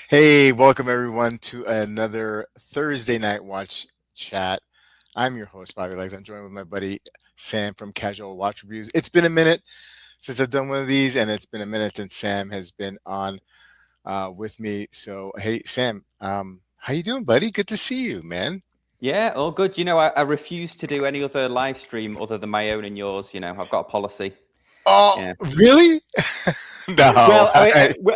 Hey, welcome everyone to another Thursday night watch chat. I'm your host, Bobby Legs. I'm joined with my buddy Sam from Casual Watch Reviews. It's been a minute since I've done one of these, and it's been a minute since Sam has been on with me. So, hey, Sam, how you doing, buddy? Good to see you, man. Yeah, all good. I refuse to do any other live stream other than my own and yours. I've got a policy. Oh, Yeah. really? No. Well, I mean,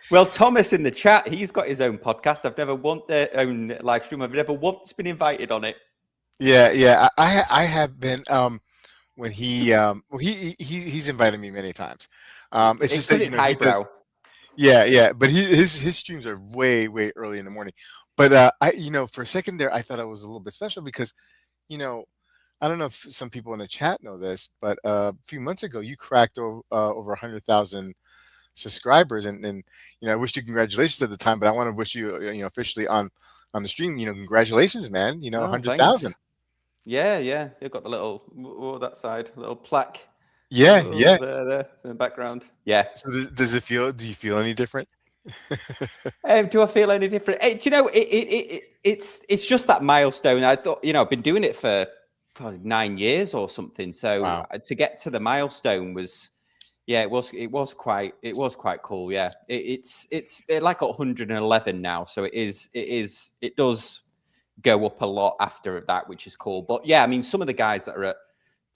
well, Thomas in the chat, he's got his own podcast. I've never want their own live stream. I've never once been invited on it. Yeah. I have been when well, he's invited me many times. It's It's just that because it's he does. highbrow. Yeah, but his streams are way early in the morning. But for a second there, I thought I was a little bit special because, you know, I don't know if some people in the chat know this, but a few months ago you cracked over 100,000 subscribers, and I wished you congratulations at the time, but I want to wish you officially on the stream, congratulations, man. Oh, 100,000. thanks. Yeah. They've got the little that side, little plaque. Yeah. There in the background. Yeah. So do you feel any different? Do I feel any different? Do you know, it's just that milestone. I thought, I've been doing it for probably 9 years or something. So Wow. to get to the milestone was, yeah, it was quite cool. Yeah, it's like 111 now. So it does go up a lot after that, which is cool. But yeah, I mean, some of the guys that are at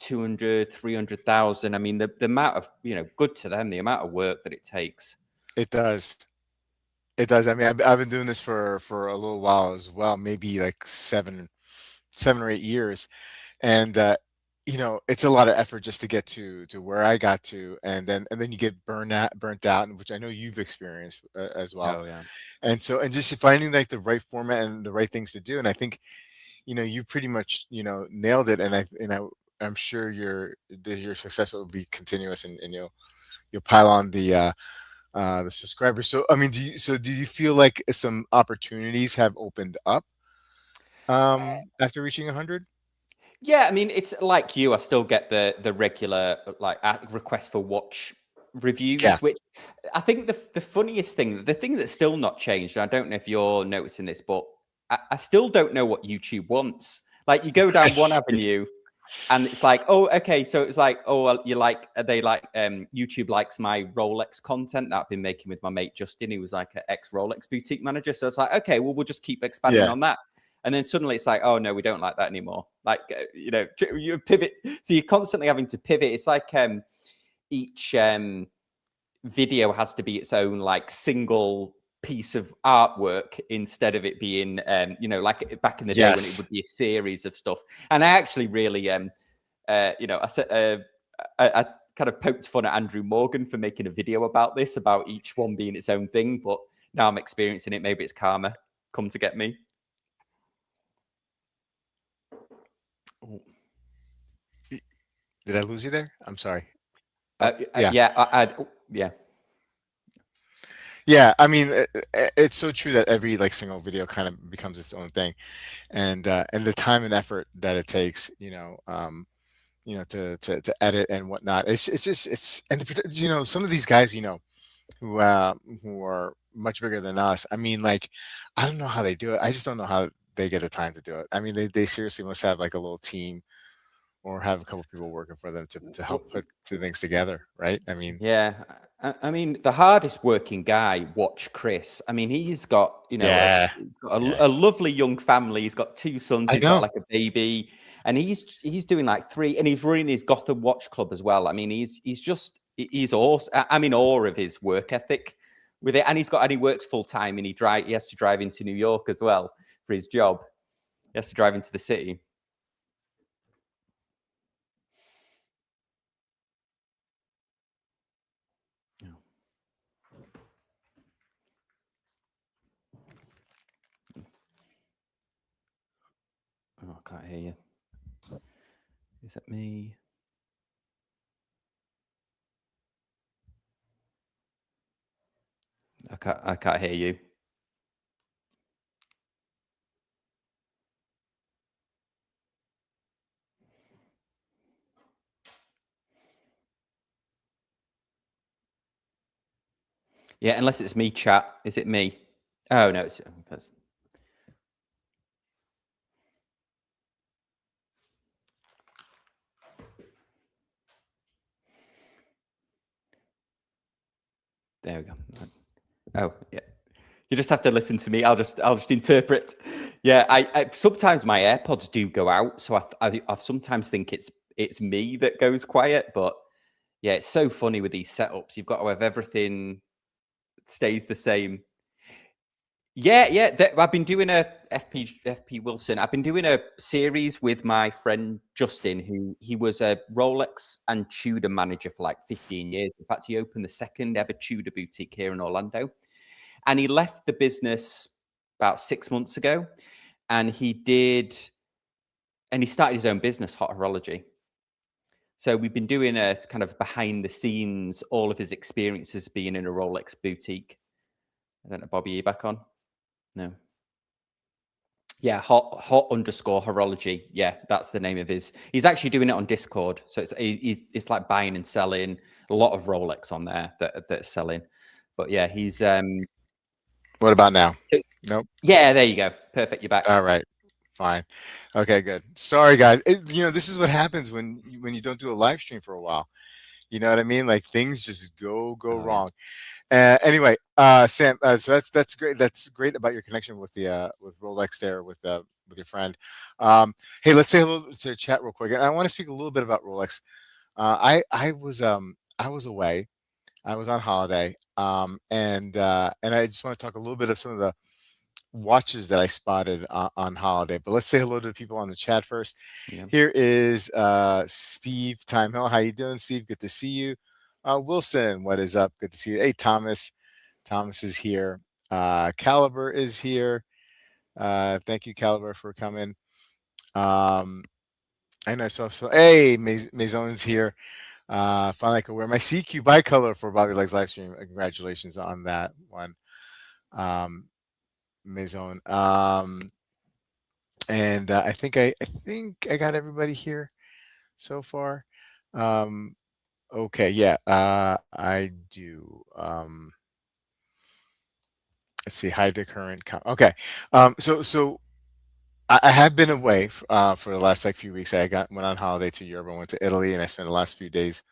200, 300,000. I mean, the amount of, good to them, the amount of work that it takes. It does. It does. I mean, I've been doing this for a little while as well, maybe like 7 or 8 years, and it's a lot of effort just to get to where I got to, and then you get burnt out, and which I know you've experienced as well. Oh yeah. And just finding like the right format and the right things to do, and I think you pretty much nailed it, I'm sure your success will be continuous, and you'll pile on the subscribers. So I mean, do you feel like some opportunities have opened up after reaching 100? Yeah, I mean, it's like you. I still get the regular like request for watch Yeah. reviews, which I think the funniest thing, the thing that's still not changed. And I don't know if you're noticing this, but I still don't know what YouTube wants. Like, you go down one avenue, and it's like, oh, okay, so it's like, oh, well, they like YouTube likes my Rolex content that I've been making with my mate Justin, who was like an ex Rolex boutique manager. So it's like, okay, well, we'll just keep expanding Yeah. on that. And then suddenly it's like, oh no, we don't like that anymore. Like, you pivot. So you're constantly having to pivot. It's like each video has to be its own like single piece of artwork instead of it being like back in the day when it Yes. would be a series of stuff. And I actually really I said I kind of poked fun at Andrew Morgan for making a video about each one being its own thing, but now I'm experiencing it. Maybe it's karma come to get me. Oh. Did I lose you there? I'm sorry. Oh, yeah. Yeah. Yeah, I mean, it's so true that every like single video kind of becomes its own thing, and the time and effort that it takes, to edit and whatnot. It's just and some of these guys, who are much bigger than us. I mean, like, I don't know how they do it. I just don't know how they get the time to do it. I mean, they seriously must have like a little team or have a couple people working for them to Well, help put the things together, right? I mean, yeah. I mean, the hardest working guy, watch Chris. I mean, he's got, yeah, he's got yeah, a lovely young family. He's got two sons. I He's got know. like a baby, and he's doing like three, and he's running his Gotham Watch Club as well. I mean, he's awesome. I'm in awe of his work ethic with it, and he works full time, and he has to drive into New York as well for his job. He has to drive into the city. Oh, I can't hear you. Is that me? I can't hear you. Yeah, unless it's me, chat. Is it me? Oh no, there we go. Oh yeah. You just have to listen to me. I'll just interpret. Yeah, I sometimes my AirPods do go out, so I sometimes think it's me that goes quiet. But yeah, it's so funny with these setups. You've got to have everything stays the same. Yeah. I've been doing a FP Wilson. I've been doing a series with my friend Justin, who he was a Rolex and Tudor manager for like 15 years. In fact, he opened the second ever Tudor boutique here in Orlando. And he left the business about 6 months ago, and he started his own business, Hot Horology. So we've been doing a kind of behind the scenes, all of his experiences being in a Rolex boutique. I don't know, Bobby, are you back on? No. Yeah, hot underscore horology. Yeah, that's the name of his. He's actually doing it on Discord, so it's like buying and selling. A lot of Rolex on there that are selling. But yeah, he's What about now? Nope. yeah, there you go. Perfect. You're back. All right. Fine. Okay, good. Sorry, guys. This is what happens when you don't do a live stream for a while. You know what I mean? Like things just go Oh, wrong. yeah. Anyway, Sam. So that's great. That's great about your connection with the with Rolex there with your friend. Hey, let's say hello to the chat real quick. And I want to speak a little bit about Rolex. I was away. I was on holiday. And I just want to talk a little bit of some of the watches that I spotted on holiday. But let's say hello to the people on the chat first. Yeah. Here is Steve Timehill. How you doing, Steve? Good to see you. Wilson, what is up? Good to see you. Hey, Thomas. Thomas is here. Caliber is here. Thank you, Caliber, for coming. I know. So hey, Maison's here. Finally, I can wear my CQ bicolor for Bobby Legs live stream. Congratulations on that one. Maison. And I think I got everybody here so far. Okay, yeah, I do. Let's see, high current. Okay, so I have been away for the last like few weeks. Went on holiday to Europe. I went to Italy, and I spent the last few days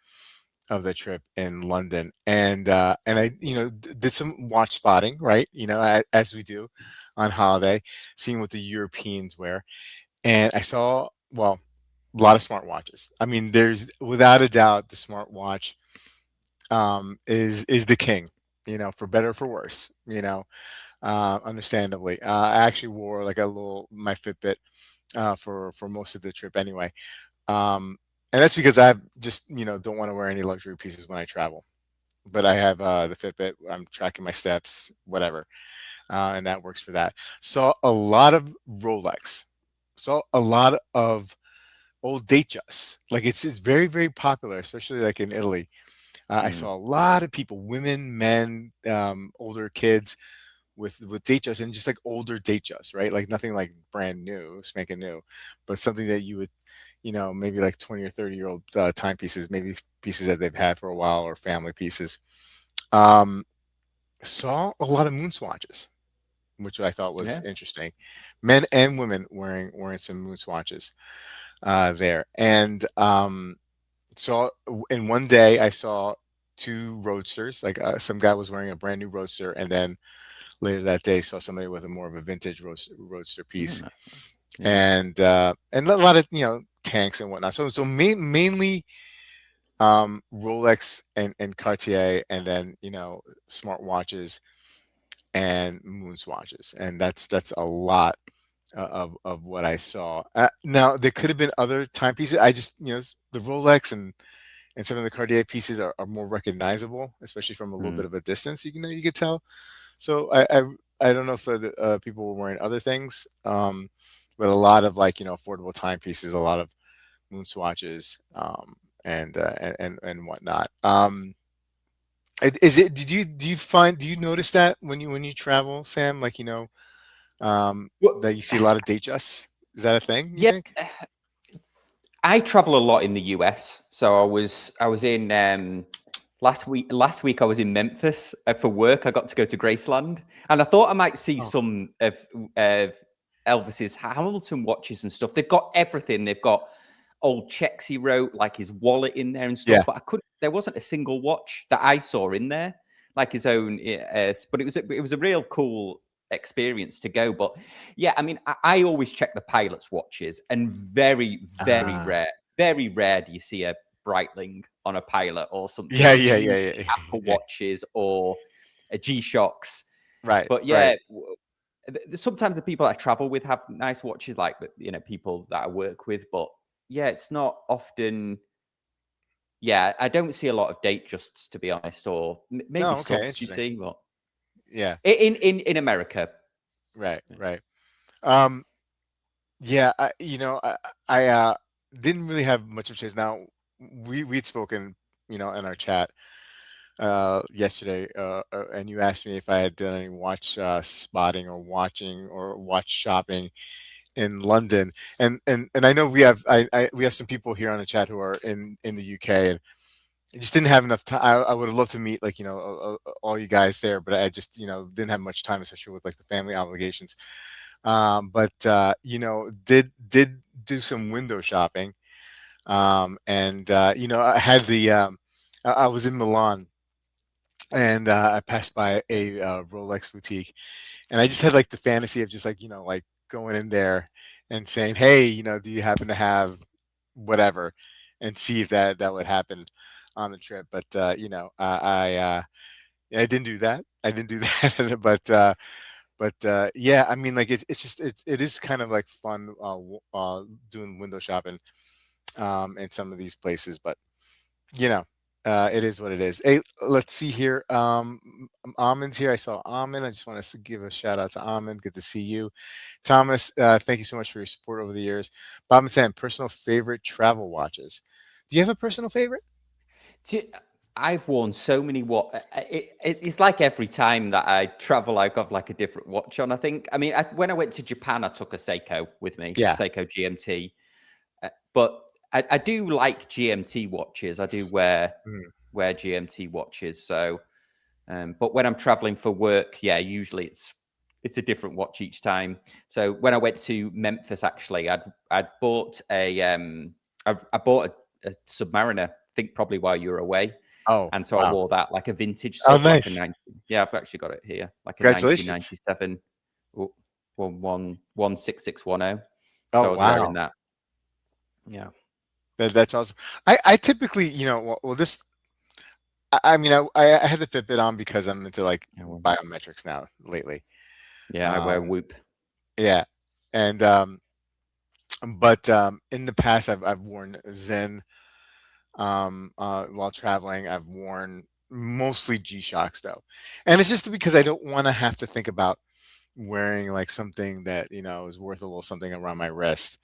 of the trip in London, and I did some watch spotting, right? As we do on holiday, seeing what the Europeans wear, and I saw a lot of smartwatches. I mean, there's without a doubt the smartwatch is the king. For better or for worse. Understandably, I actually wore like my Fitbit for most of the trip anyway. And that's because I just don't want to wear any luxury pieces when I travel. But I have the Fitbit. I'm tracking my steps, whatever, and that works for that. Saw a lot of Rolex. Saw a lot of old Datejust. Like it's very very popular, especially like in Italy. I saw a lot of people, women, men, older kids, with Datejust, and just like older Datejust, right? Like nothing like brand new, spanking new, but something that you would, maybe like 20 or 30-year-old timepieces, maybe pieces that they've had for a while, or family pieces. Saw a lot of moon swatches, which I thought was interesting. Men and women wearing some moon swatches there, and saw in one day I saw two roadsters. Like some guy was wearing a brand new roadster, and then later that day saw somebody with a more of a vintage roadster piece, and a lot of tanks and whatnot. So mainly Rolex and Cartier, and then smartwatches and moon swatches, and that's a lot of what I saw. Now there could have been other timepieces. I just the Rolex and some of the Cartier pieces are more recognizable, especially from a little bit of a distance. You could tell. So I don't know if the people were wearing other things, but a lot of like affordable timepieces, a lot of moon swatches, and whatnot. Is it? Do you notice that when you travel, Sam? Like that you see a lot of Datejusts? Is that a thing? You think? I travel a lot in the US, so I was in Last week I was in Memphis for work. I got to go to Graceland, and I thought I might see Oh, some of Elvis's Hamilton watches and stuff. They've got everything. They've got old checks he wrote, like his wallet in there and stuff. yeah. But I couldn't. There wasn't a single watch that I saw in there, like his own. But it was a real cool experience to go. But yeah, I mean, I always check the pilot's watches, and Uh, very rare do you see a Breitling on a pilot or something. yeah, It's yeah, yeah, usually yeah, Apple yeah. watches or a G-Shocks. Right, But right. yeah, sometimes the people I travel with have nice watches, like people that I work with. But yeah, it's not often. Yeah, I don't see a lot of date justs, to be honest, or maybe Oh, okay, subs. You interesting. see, but Yeah, in America, right, yeah. right. Um, yeah, I didn't really have much of a change. Now, we'd spoken, in our chat yesterday, and you asked me if I had done any watch spotting or watching or watch shopping in London, and I know we have some people here on the chat who are in the UK, and I just didn't have enough time. I would have loved to meet, like, all you guys there, but I just, didn't have much time, especially with like the family obligations. But did do some window shopping, and I had I was in Milan, and I passed by a Rolex boutique, and I just had like the fantasy of just like, like going in there and saying, hey, do you happen to have whatever, and see if that would happen on the trip. But I didn't do that. I didn't do that. But yeah, I mean, like it's just it is kind of like fun doing window shopping in some of these places. But you know, it is what it is. Hey, let's see here. Amin's here. I saw Amin. I just want to give a shout out to Amin. Good to see you. Thomas, thank you so much for your support over the years. Bob and Sam, personal favorite travel watches. Do you have a personal favorite? I've worn so many it's like every time that I travel, I've got like a different watch on. I think. I mean, when I went to Japan, I took a Seiko with me, Yeah. Seiko GMT. But I do like GMT watches. I do Mhm. wear GMT watches. So, but when I'm traveling for work, yeah, usually it's a different watch each time. So when I went to Memphis, actually, I'd bought I bought a Submariner. I think probably while you were away, Oh, and so I wow. wore that like a vintage Oh, sub, like a nice. 19. Yeah, I've actually got it here, like a Congratulations. 1997 16610. Oh, So I was wearing wow. that. Yeah. That's awesome. I typically, this, I mean, I had the Fitbit on because I'm into like Yeah, well, biometrics now lately. yeah, I wear Um, Whoop. yeah. And, but in the past, I've worn Zen while traveling. I've worn mostly G-Shocks though, and it's just because I don't want to have to think about wearing like something that is worth a little something around my wrist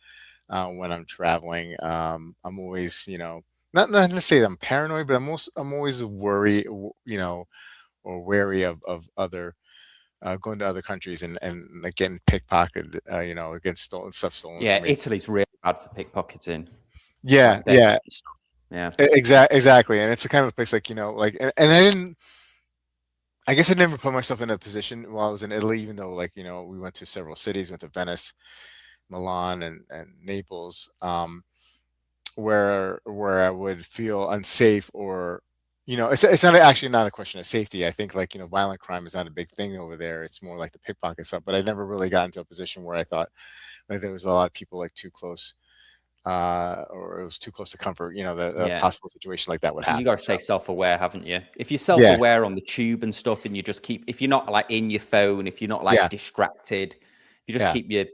when I'm traveling. I'm always, not to say that I'm paranoid, but I'm always or wary of other going to other countries and like getting pickpocketed, getting stolen stuff stolen Yeah, from me. Italy's really bad for pickpocketing, Yeah, like yeah, and stuff. Yeah, exactly. And it's the kind of place like, like, and I didn't. I guess I never put myself in a position while I was in Italy, even though, like, we went to several cities, went to Venice, Milan, and Naples, where I would feel unsafe, or it's not actually not a question of safety. I think, like, violent crime is not a big thing over there. It's more like the pickpocket stuff. But I never really got into a position where I thought like there was a lot of people like too close, or it was too close to comfort. That a yeah. possible situation like that would You happen. got to So stay self-aware, haven't you? If you're yeah, self-aware on the tube and stuff, and you just keep, if you're not like in your phone, if you're not like yeah, distracted, if you just yeah. keep your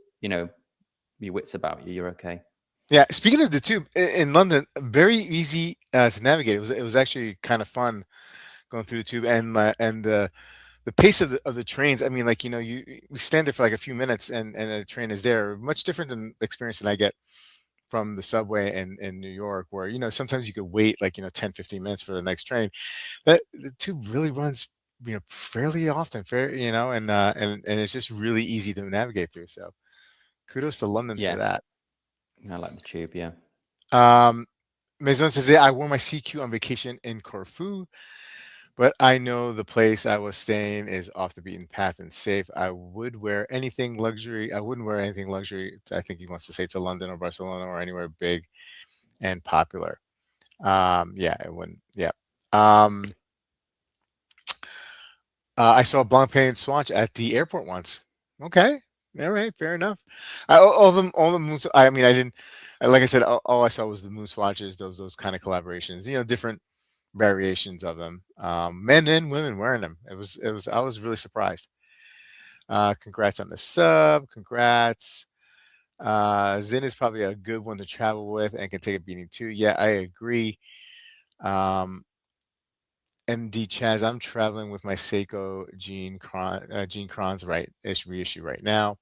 wits about you, you're okay. Yeah, speaking of the tube in London, very easy to navigate. It was actually kind of fun going through the tube, and the pace of the trains. I mean, like, we stand there for like a few minutes, and a train is there. Much different than the experience that I get from the subway in New York, where sometimes you could wait like 10, 15 minutes for the next train. That the tube really runs fairly often, and it's just really easy to navigate through. So kudos to London for Yeah, that. I like the tube. Yeah. Um, Maison says, "Yeah, I wore my CQ on vacation in Corfu, but I know the place I was staying is off the beaten path and safe. I would wear anything luxury. I wouldn't wear anything luxury. I think he wants to say to London or Barcelona or anywhere big and popular. Yeah, it wouldn't. Yeah. Um, I saw a Blanc Pain Swatch at the airport once. Okay. All right, fair enough. All the moons. I mean, I didn't. Like I said, all I saw was the moon swatches. Those kind of collaborations. Different variations of them. Men and women wearing them. It was. I was really surprised. Congrats on the sub. Congrats. Zin is probably a good one to travel with and can take a beating too. Yeah, I agree. Um, MD Chaz, I'm traveling with my Seiko Gene Kron's reissue right now.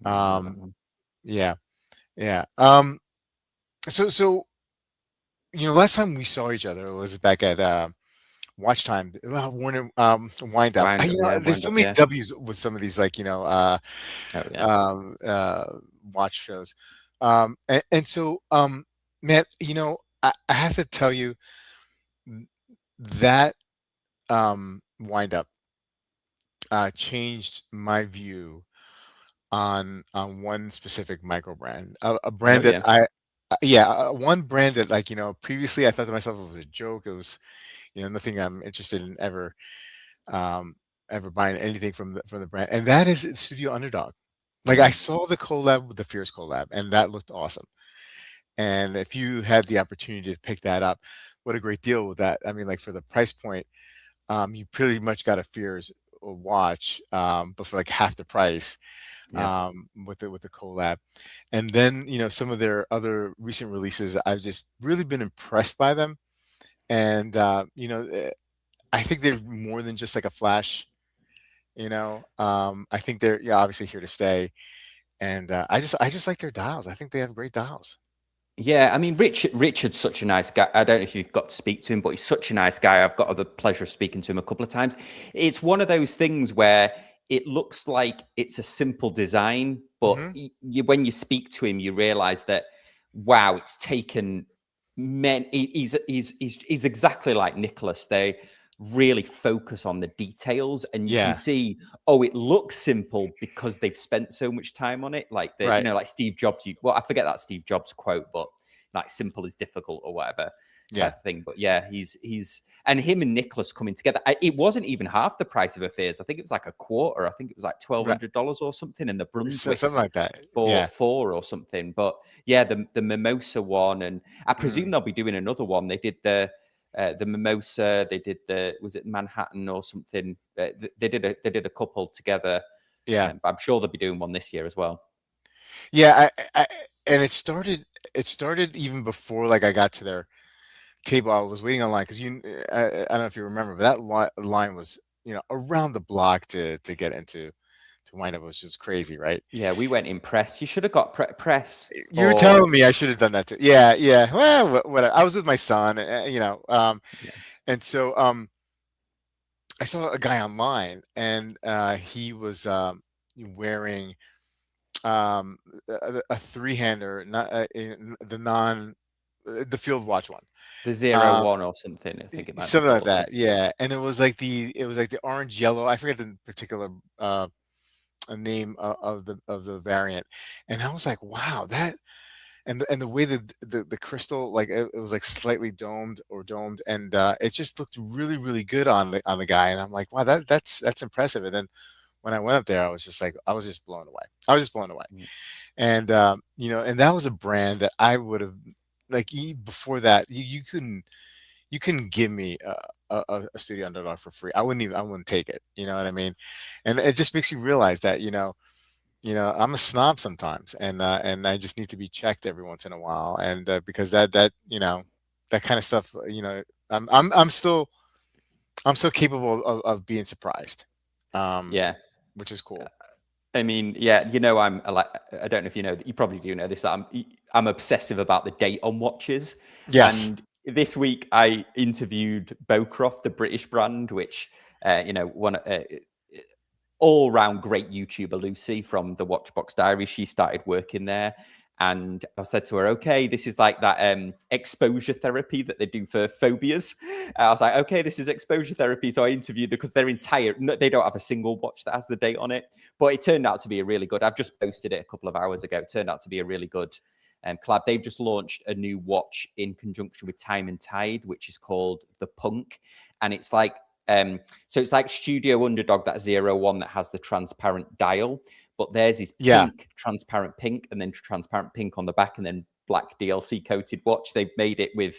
I don't know that Um, one. yeah, yeah. So last time we saw each other was back at Watch Time. Warner Wind Up. Wind, yeah, There's wind so up, many yeah. W's with some of these, like Oh yeah. um, uh, watch shows. And so, man, I have to tell you that Wind Up changed my view on one specific micro brand, a Oh brand that yeah. yeah, one brand that, like, previously I thought to myself it was a joke. It was, nothing I'm interested in um, ever buying anything from the brand, and that is Studio Underdog. Like, I Mm. saw the collab with the Fierce collab, and that looked awesome. And if you had the opportunity to pick that up, what a great deal with that. I mean, like, for the price point, you pretty much got a Fierce watch, but for like half the price, Yeah. with the collab. And then, some of their other recent releases, I've just really been impressed by them. And I think they're more than just like a flash. I think they're, yeah, obviously here to stay. And I just like their dials. I think they have great dials. Yeah, I mean, Richard's such a nice guy. I don't know if you've got to speak to him, but he's such a nice guy. I've got the pleasure of speaking to him a couple of times. It's one of those things where it looks like it's a simple design, but Hmm. when you speak to him, you realize that, wow, it's taken men. He's exactly like Nicholas. They really focus on the details, and you can Yeah. see, oh, it looks simple because they've spent so much time on it. Like Right. like Steve Jobs. Well, I forget that Steve Jobs quote, but like simple is difficult or whatever Yeah. type of thing. But yeah, he's and him and Nicholas coming together. It wasn't even half the price of Affairs. I think it was like a quarter. I think it was like Right. $1,200 or something, and the Something Brunswicks like that. for Yeah. four or something. But yeah, the Mimosa one, and I presume Mm. they'll be doing another one. They did the Mimosa. They did was it Manhattan or something? They did a couple together. Yeah. But I'm sure they'll be doing one this year as well. Yeah. And it started even before, like, I got to their table. I was waiting online because I don't know if you remember, but that line was, around the block to get into to wind up. It was just crazy, right? Yeah, we went in press. You should have got press You were or telling me I should have done that too. Yeah, yeah. Well, whatever. I was with my son, yeah, and so I saw a guy online, and he was wearing a three-hander, not the the field watch one. the zero Um, one or something. I think it might be Something like called. that, yeah. And it was like the orange yellow. I forget the particular name of the variant. And I was like, wow, that, and the way the crystal, like, it was like slightly domed, and it just looked really, really good on the guy. And I'm like, wow, that's impressive. And then when I went up there, I was just blown away. I was just blown away. Mm. And and that was a brand that I would have, like, before that, you couldn't give me a studio Underdog for free. I wouldn't take it. You know what I mean? And it just makes you realize that, I'm a snob sometimes, and I just need to be checked every once in a while. And because that kind of stuff, I'm still capable of being surprised, um, Yeah. which is cool. I mean, yeah, I don't know if you know that, you probably do know this, that I'm obsessive about the date on watches. Yes. And this week I interviewed Bowcroft, the British brand, which one all round great YouTuber, Lucy from the Watchbox Diary. She started working there, And I said to her, okay, this is like that exposure therapy that they do for phobias. I was like, okay, this is exposure therapy. So I interviewed them because they don't have a single watch that has the date on it. But it turned out to be a really good, I've just posted it a couple of hours ago. It turned out to be a really good collab. They've just launched a new watch in conjunction with Time and Tide, which is called the Punk. And it's like, so it's like Studio Underdog, that 01 that has the transparent dial, but theirs is Yeah. pink, transparent pink, and then transparent pink on the back, and then black DLC coated watch. They've made it with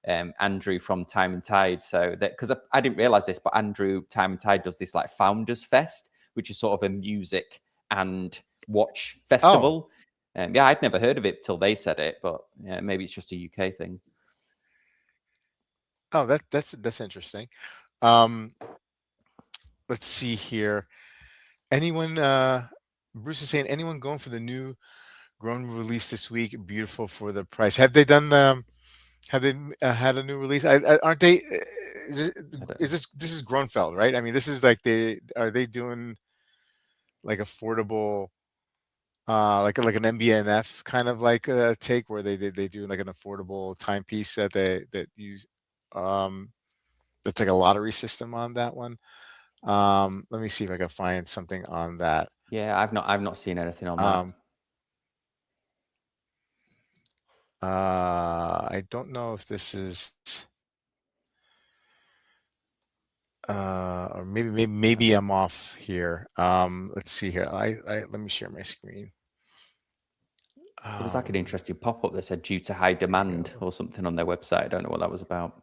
Andrew from Time and Tide. So that, because I didn't realize this, but Andrew Time and Tide does this like Founders Fest, which is sort of a music and watch Oh, festival. Yeah, I'd never heard of it till they said it, but yeah, maybe it's just a UK thing. oh, that's interesting. Um, let's see here. Anyone? Bruce is saying anyone going for the new Grown release this week? Beautiful for the price. Have they done the? Have they had a new release? Aren't they? Is this is Gronefeld, right? I mean, this is like they doing like affordable, like an MBNF kind of like take where they do like an affordable timepiece that use that's like a lottery system on that one. Let me see if I can find something on that. Yeah, I've not seen anything on that. Um, I don't know if this is or maybe I'm off here. Let's see here. I let me share my screen. There was like an Um, interesting pop up that said due to high here we demand go. or something on their website. I don't know what that was about.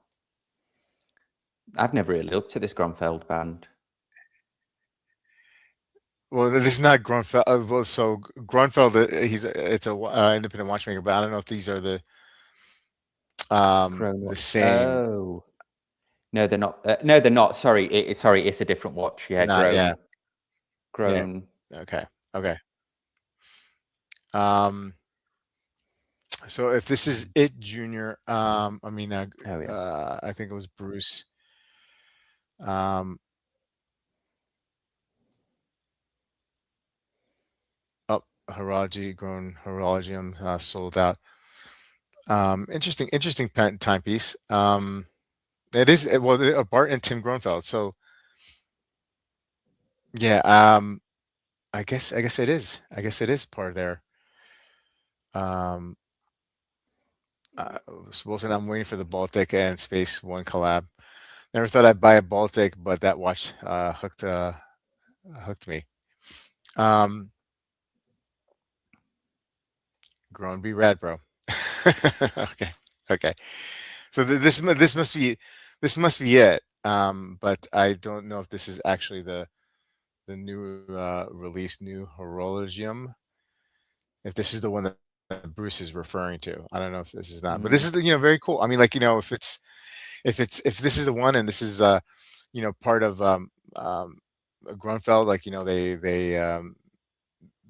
I've never really looked at this Gronefeld band. Well, this is not Gronfeld. Well, so Gronfeld, it's a independent watchmaker, but I don't know if these are Grown the watch. same. Oh no, they're not. No, they're not. Sorry, sorry, it's a different watch. Yeah, Not yeah, yeah. grown. Okay, okay. Um, so if this is it, Junior, I mean, Oh yeah. I think it was Bruce. Um, oh, Horology, grown Horologium sold out. Interesting timepiece. It is well, Bart and Tim Gronfeld. So yeah, I guess it is. I guess it is part of their. Um, Wilson, I'm waiting for the Baltic and Space One collab. Never thought I'd buy a Baltic, but that watch hooked me. Um, Grown be rad, bro. Okay, okay. So this must be it. But I don't know if this is actually the new release, new Horologium. If this is the one that Bruce is referring to, I don't know if this is not, but this Mm. is very cool. I mean, like if this is the one and this is part of Grunfeld, like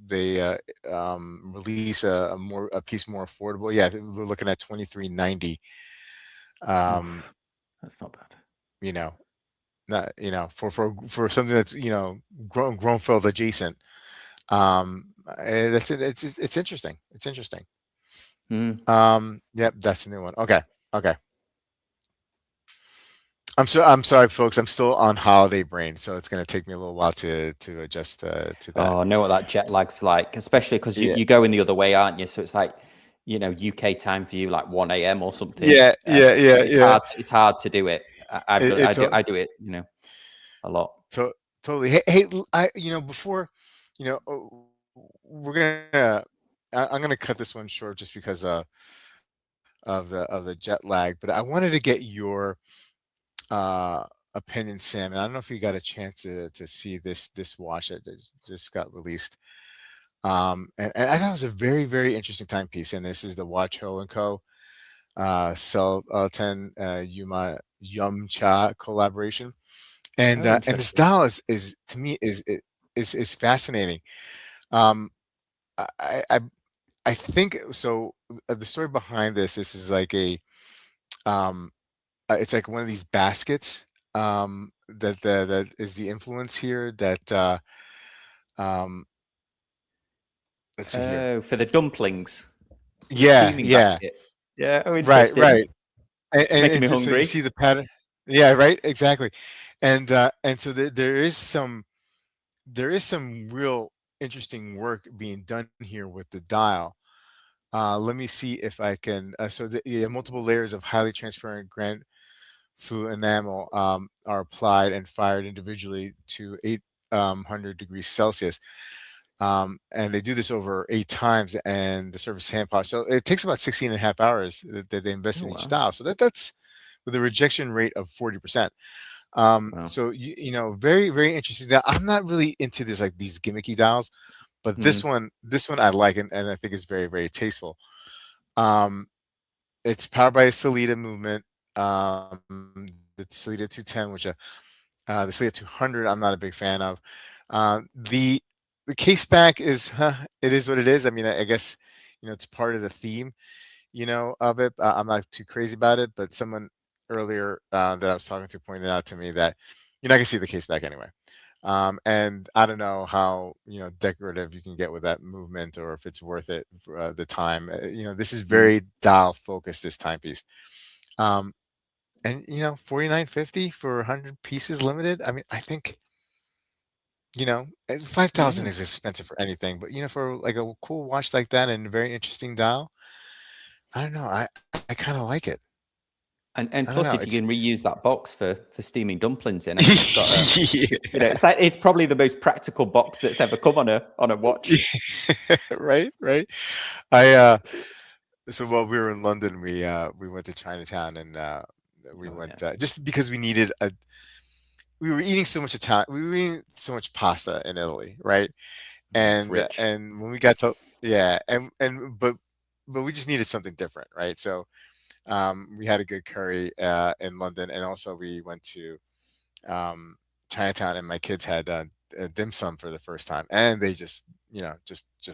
they release a piece more affordable. Yeah, we're looking at 2390. Um, Oof, that's not bad. you know, not for something that's Grunfeld adjacent. That's it. It's interesting. It's interesting. Mm. Yep, that's the new one. Okay, okay. I'm sorry, folks. I'm still on holiday brain, so it's going to take me a little while to adjust to that. Oh, I know what that jet lag's like, especially because Yeah, you're going the other way, aren't you? So it's like, UK time for you, like 1 a.m. or something. yeah, yeah, yeah, It's yeah. hard. It's hard to do it. It, it to, I do it. A lot. to, totally. Hey, before, we're gonna, I'm gonna cut this one short just because of the jet lag. But I wanted to get your uh opinion, Sam. And I don't know if you got a chance to see this watch that just got released. And I thought it was a very interesting timepiece. And this is the Watch Ho and Co. Selten Yum Cha collaboration. Oh, And this interesting. dial is to me is fascinating. Um, I I I I think so. The story behind this is like um, it's like one of these baskets that is the influence here. That um, let's see here. Oh, for the dumplings. Yeah, steaming yeah. basket. Yeah, oh, Right, interesting. right. And Making me so you hungry. see the pattern. Yeah, right, exactly. And so there is some real interesting work being done here with the dial. Let me see if I can. Yeah, multiple layers of highly transparent granite fluid enamel are applied and fired individually to 800 degrees Celsius. And they do this over 8 times, and the surface hand polish. So it takes about 16 and a half hours that they invest Oh in each wow, dial. So that's with a rejection rate of 40%. wow. So very, very interesting. Now, I'm not really into this like these gimmicky dials, but Mm, this one I like, and I think it's very, very tasteful. Um, it's powered by a Salida movement, the Salida 210, which the Salida 200 I'm not a big fan of. The case back is it is what it is. I mean, I guess it's part of the theme, of it. I'm not too crazy about it, but someone earlier that I was talking to pointed out to me that you're not gonna see the case back anyway. And I don't know how decorative you can get with that movement, or if it's worth it for the time. This is mm. very dial focused. This timepiece, um, and 49.50 for 100 pieces limited. I mean, I think 5,000 Yeah, is expensive for anything, but for like a cool watch like that and a very interesting dial, I don't know. I kind of like it. I and don't know. plus, if you It's can reuse that box for steaming dumplings in, I mean, it's got a yeah. it's like it's probably the most practical box that's ever come on a watch. Right, right. I So while we were in London, we went to Chinatown, and we Oh yeah, went just because we were eating so much Italian, we were eating so much pasta in Italy, right? yeah, it's And rich. and when we got to yeah, and but we just needed something different, right? So we had a good curry in London, and also we went to um, Chinatown, and my kids had dim sum for the first time, and they just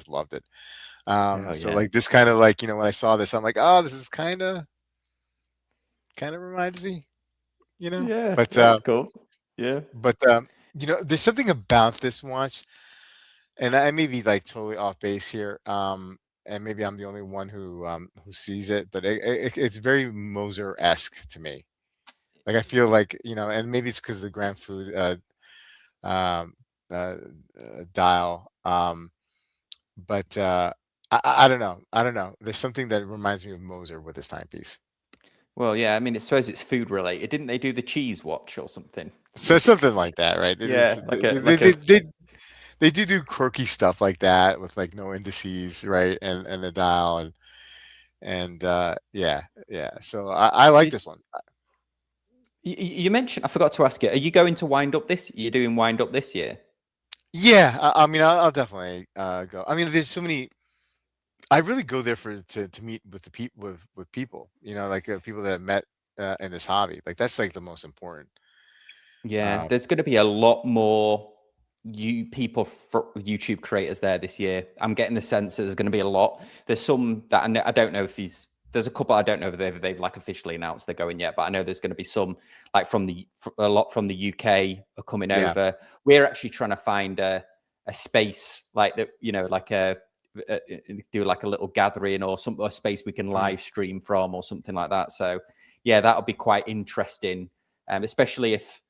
loved it. Oh So yeah, like this kind of like when I saw this, I'm like, oh, this is kind of reminds me, yeah, but that's cool. Yeah. there's something about this watch, and I may be like totally off base here. And maybe I'm the only one who sees it, but it's very Moser-esque to me. Like I feel like and maybe it's because the Grand Food um, uh, dial. But I don't know. I don't know. There's something that reminds me of Moser with this timepiece. Well, yeah. I mean, I suppose it's food related. Didn't they do the cheese watch or something? So something like that, right? Yeah, They, like they, a they, they do quirky stuff like that with like no indices, right? And a dial and yeah, yeah. So I like did this one. you mentioned? I forgot to ask you. Are you going to wind up this? You're doing wind up this year? Yeah, I mean, I'll definitely go. I mean, there's so many. I really go there to meet with the people with people, like people that I've met in this hobby. Like that's like the most important. Yeah, Uh, there's going to be a lot more you people for YouTube creators there this year. I'm getting the sense that there's going to be a lot. There's some that I don't know if he's. There's a couple I don't know if they've like officially announced they're going yet, but I know there's going to be some like a lot from the UK are coming yeah. over. We're actually trying to find a space like that, like do like a little gathering or a space we can Mm. live stream from or something like that. So yeah, that'll be quite interesting, especially if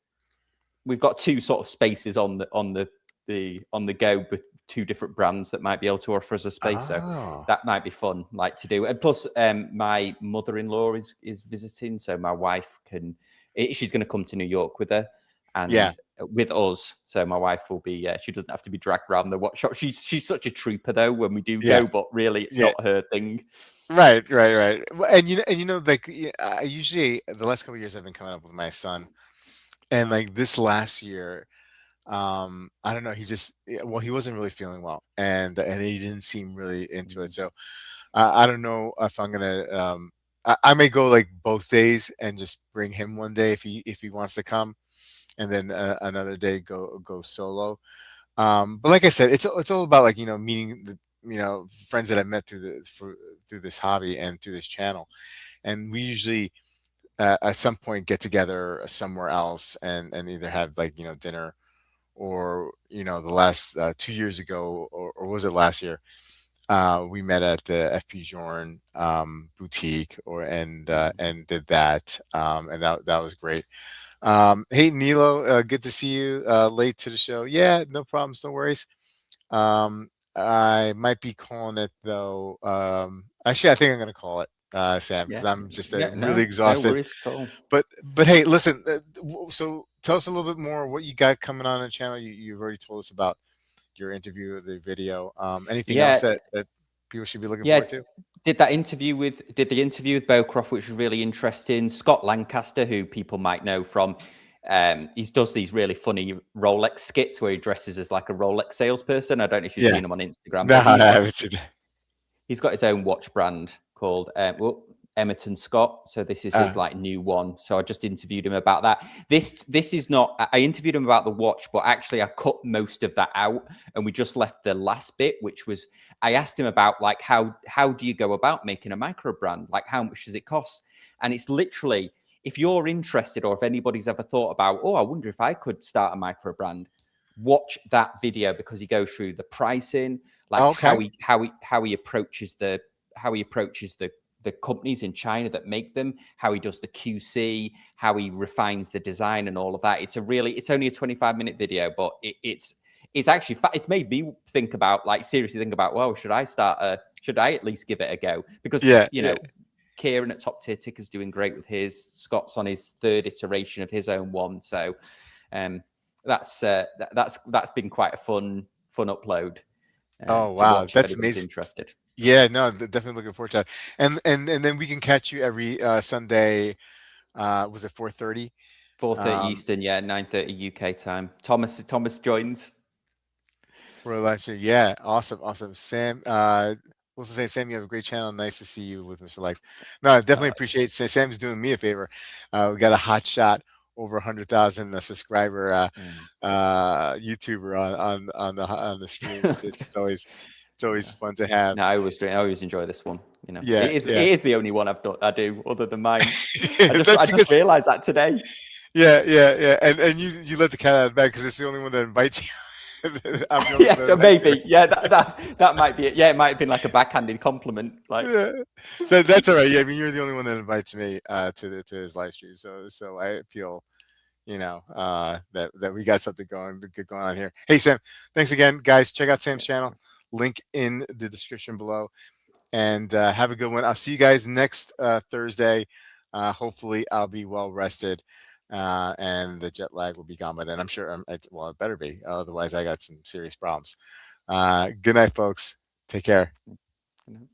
we've got two sort of spaces on the go with two different brands that might be able to offer us a space. So Oh, that might be fun, like to do. And plus, my mother-in-law is visiting, so my wife can. She's going to come to New York with her yeah, and with us. So my wife will be. She doesn't have to be dragged around the watch shop. She's such a trooper though when we do yeah, go, but really it's yeah. not her thing. Right, right, right. And like I usually the last couple of years I've been coming up with my son, and like this last year, I don't know, he just well, he wasn't really feeling well, and he didn't seem really into it. Mm. So I don't know if I'm gonna. I may go like both days and just bring him one day if he wants to come, and then another day go solo. But like I said, it's all about like meeting the friends that I met through this hobby and through this channel, and we usually at some point get together somewhere else and either have like dinner, or the last 2 years ago, or was it last year? We met at the FP Journe boutique, and did that, and that was great. Hey Nilo, good to see you. Late to the show. Yeah, no problems, no worries. I might be calling it though. Actually, I think I'm gonna call it, Sam, because Yeah, I'm just yeah, really no exhausted. worries at all. But hey, listen. So tell us a little bit more what you got coming on the channel. You've already told us about your interview, the video. Anything else Yeah, that people should be looking yeah. forward to? Did the interview with Bowcroft, which was really interesting. Scott Lancaster, who people might know from, he does these really funny Rolex skits where he dresses as like a Rolex salesperson. I don't know if you've Yeah. seen him on Instagram, No, but I haven't seen that. he's got his own watch brand called Emerton Scott. So this is his Uh, like new one. So I just interviewed him about that. This is not. I interviewed him about the watch, but actually I cut most of that out, and we just left the last bit, which was I asked him about like how do you go about making a micro brand? Like how much does it cost? And it's literally if you're interested, or if anybody's ever thought about, oh, I wonder if I could start a micro brand, watch that video because he goes through the pricing, like okay. how he approaches the companies in China that make them, how he does the QC, how he refines the design and all of that. It's only a 25-minute video, but it's actually it's made me think about like seriously think about, well, should I at least give it a go? Because Yeah, yeah. Kieran at Top Tier Ticker's doing great with his. Scott's on his third iteration of his own one, so that's been quite a fun upload Oh to wow, watch if that's anybody's amazing. interested. Yeah, no, definitely looking forward to that. And then we can catch you every Sunday. Was it 4:30? 4:30 Um, Eastern, yeah, 9:30 UK time. Thomas joins. for election. Yeah, awesome, awesome. Sam, what's to say, Sam? You have a great channel. Nice to see you with Mr. Likes. No, I definitely Uh, appreciate. Sam's doing me a favor. We got a hot shot over 100,000 subscriber YouTuber on the stream. It's always yeah. fun to have. No, I always enjoy this one. You know, Yeah, it yeah. is the only one I do other than mine. I That's just because realized that today. yeah, yeah, yeah. And you let the cat out of the bag because it's the only one that invites you. I'm the only one Yeah, that so invites you. maybe. Yeah, that might be it. Yeah, it might have been like a backhanded compliment. Like, Yeah, that's all right. Yeah, I mean, you're the only one that invites me to his live stream, so I feel that we got something good going on here. Hey Sam, thanks again, guys. Check out Sam's channel. Link in the description below, and have a good one. I'll see you guys next Thursday. Hopefully, I'll be well rested, and the jet lag will be gone by then. I'm sure. Well, it better be. Otherwise, I got some serious problems. Good night, folks. Take care. you know.